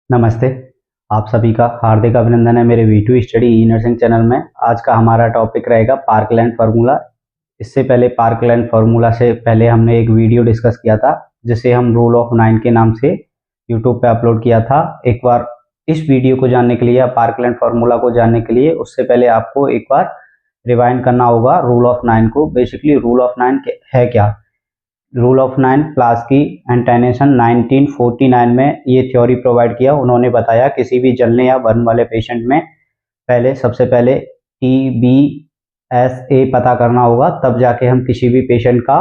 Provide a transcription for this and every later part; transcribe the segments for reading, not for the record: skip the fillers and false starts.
नमस्ते। आप सभी का हार्दिक अभिनंदन है मेरे V2 स्टडी ई नर्सिंग चैनल में। आज का हमारा टॉपिक रहेगा पार्कलैंड फार्मूला। इससे पहले पार्कलैंड फार्मूला से पहले हमने एक वीडियो डिस्कस किया था जिसे हम रूल ऑफ 9 के नाम से यूट्यूब पे अपलोड किया था। एक बार इस वीडियो को जानने के लिए या पार्कलैंड फार्मूला को जानने के लिए उससे पहले आपको एक बार रिवाइंड करना होगा रूल ऑफ 9 को। बेसिकली रूल ऑफ 9 है क्या? रूल ऑफ 9 प्लास्की एंड टेनेसन 1949 में ये थ्योरी प्रोवाइड किया। उन्होंने बताया किसी भी जलने या बर्न वाले पेशेंट में सबसे पहले TBSA पता करना होगा, तब जाके हम किसी भी पेशेंट का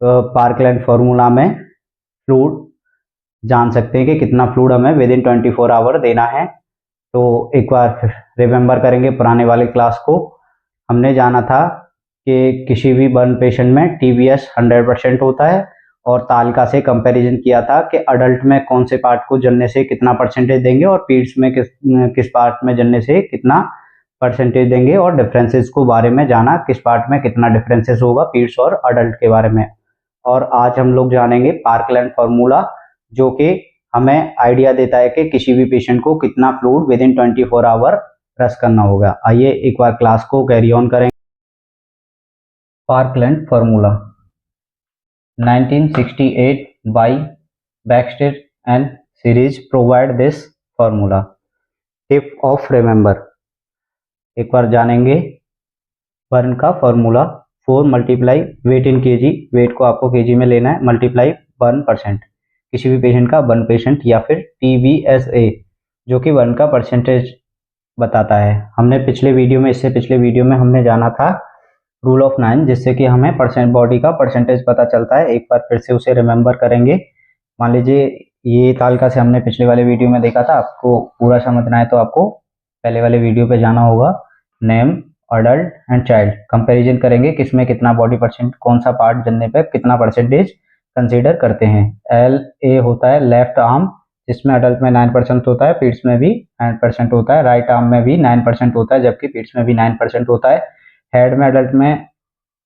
पार्कलैंड फार्मूला में फ्लूइड जान सकते हैं कि कितना फ्लूइड हमें विद इन 24 आवर देना है। तो एक बार रिमेंबर करेंगे पुराने वाले क्लास को। हमने जाना था कि किसी भी बर्न पेशेंट में TBS 100% होता है और तालिका से कंपैरिजन किया था कि अडल्ट में कौन से पार्ट को जलने से कितना परसेंटेज देंगे और पीड्स में किस पार्ट में जलने से कितना परसेंटेज देंगे, और डिफरेंसेस को बारे में जाना किस पार्ट में कितना डिफरेंसेस होगा पीड्स और अडल्ट के बारे में। और आज हम लोग जानेंगे पार्कलैंड फार्मूला, जो कि हमें आइडिया देता है कि किसी भी पेशेंट को कितना फ्लूइड विद इन 24 आवर रस करना होगा। आइए एक बार क्लास को कैरी ऑन करेंगे। Parkland formula 1968 by Baxter and series provide this formula. Tip of remember, एक बार जानेंगे बर्न का फॉर्मूला। 4 मल्टीप्लाई वेट इन केजी, वेट को आपको केजी में लेना है, मल्टीप्लाई बर्न परसेंट, किसी भी पेशेंट का बर्न पेशेंट, या फिर TBSA जो कि बर्न का परसेंटेज बताता है। हमने पिछले वीडियो में हमने जाना था रूल ऑफ 9, जिससे कि हमें बॉडी का परसेंटेज पता चलता है। एक बार फिर से उसे रिमेंबर करेंगे। मान लीजिए ये तालिका से हमने पिछले वाले वीडियो में देखा था। आपको पूरा समझना है तो आपको पहले वाले वीडियो पे जाना होगा। Name, adult and child, comparison करेंगे किसमें कितना बॉडी परसेंट, कौन सा पार्ट जलने पे कितना परसेंटेज कंसीडर करते हैं। LA होता है लेफ्ट आर्म, जिसमें अडल्ट में 9% होता है, पीड्स में भी 9% होता है। राइट आर्म में भी 9% होता है, जबकि पीड्स में भी 9% होता है। हेड में अडल्ट में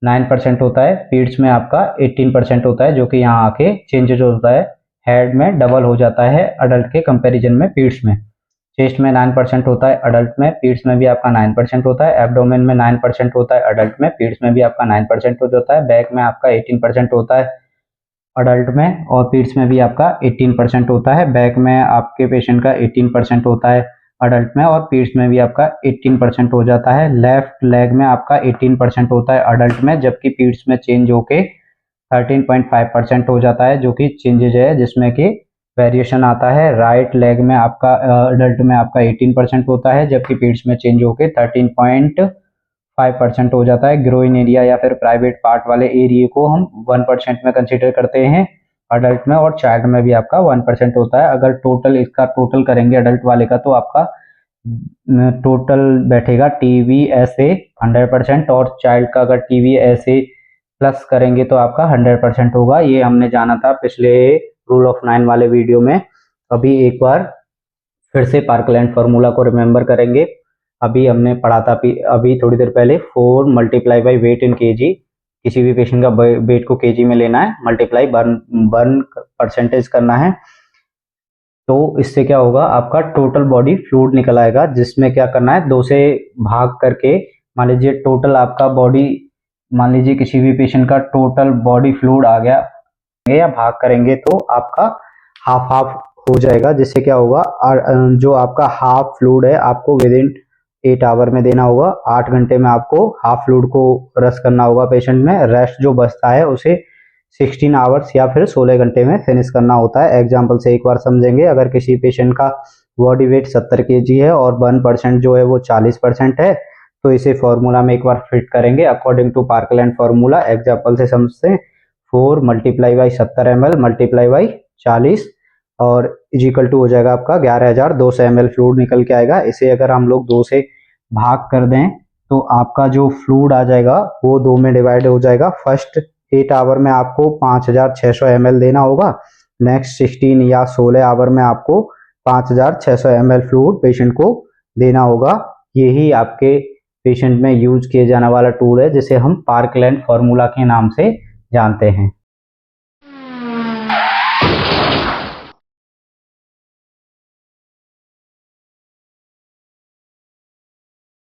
9% होता है, पीड्स में आपका 18% होता है, जो कि यहाँ आके चेंजेज होता है। हेड में डबल हो जाता है अडल्ट के कंपैरिजन में पीड्स में। चेस्ट में 9% होता है अडल्ट में, पीड्स में भी आपका 9% होता है। एब्डोमेन में 9% होता है अडल्ट में, पीड्स में भी आपका 9% हो जाता है। बैक में आपका 18% होता है अडल्ट में, और पीड्स में भी आपका 18% होता है। बैक में आपके पेशेंट का 18% होता है अडल्ट में, और पीड्स में भी आपका 18% हो जाता है। लेफ्ट लेग में आपका 18% होता है अडल्ट में, जबकि पीड्स में चेंज होके 13.5% हो जाता है, जो कि चेंजेज है जिसमें कि वेरिएशन आता है। राइट लेग में आपका अडल्ट में आपका 18% होता है, जबकि पीड्स में चेंज होके 13.5% हो जाता है। ग्रोइन एरिया या फिर प्राइवेट पार्ट वाले एरिया को हम 1% में कंसीडर करते हैं अडल्ट में, और चाइल्ड में भी आपका 1% होता है। अगर इसका टोटल करेंगे अडल्ट वाले का, तो आपका टोटल बैठेगा TBSA 100%, और चाइल्ड का अगर TBSA प्लस करेंगे तो आपका 100% होगा। ये हमने जाना था पिछले रूल ऑफ 9 वाले वीडियो में। अभी एक बार फिर से पार्कलैंड फार्मूला को रिमेंबर करेंगे। अभी हमने पढ़ा था अभी थोड़ी देर पहले 4 multiply by wait in KG, किसी भी पेशेंट का वेट को केजी में लेना है, मल्टीप्लाई बर्न परसेंटेज करना है। तो इससे क्या होगा, आपका टोटल बॉडी फ्लूइड निकल आएगा, जिसमें क्या करना है 2 से भाग करके। मान लीजिए टोटल आपका बॉडी, मान लीजिए किसी भी पेशेंट का टोटल बॉडी फ्लूइड आ गया, या भाग करेंगे तो आपका हाफ हाफ हो जाएगा। जिससे क्या होगा, जो आपका हाफ फ्लूइड है आपको विद इन 8 आवर में देना होगा। 8 घंटे में आपको हाफ फ्लूइड को रस करना होगा पेशेंट में। रेस्ट जो बचता है उसे 16 आवर्स या फिर 16 घंटे में फिनिश करना होता है। एग्जाम्पल से एक बार समझेंगे। अगर किसी पेशेंट का बॉडी वेट 70 kg है और बर्न परसेंट जो है वो 40% है, तो इसे फॉर्मूला में एक बार फिट करेंगे according to Parkland formula. Example से समझते हैं। 4 multiply by 70 ml multiply by 40, और इजिकल टू हो जाएगा आपका 11,200 ml फ्लूइड निकल के आएगा। इसे अगर हम लोग 2 से भाग कर दें तो आपका जो फ्लूइड आ जाएगा वो 2 में डिवाइड हो जाएगा। फर्स्ट 8 आवर में आपको 5,600 ml देना होगा। नेक्स्ट 16 या 16 आवर में आपको 5,600 ml फ्लूइड पेशेंट को देना होगा। यही आपके पेशेंट में यूज किए जाने वाला टूल है, जिसे हम पार्कलैंड फार्मूला के नाम से जानते हैं।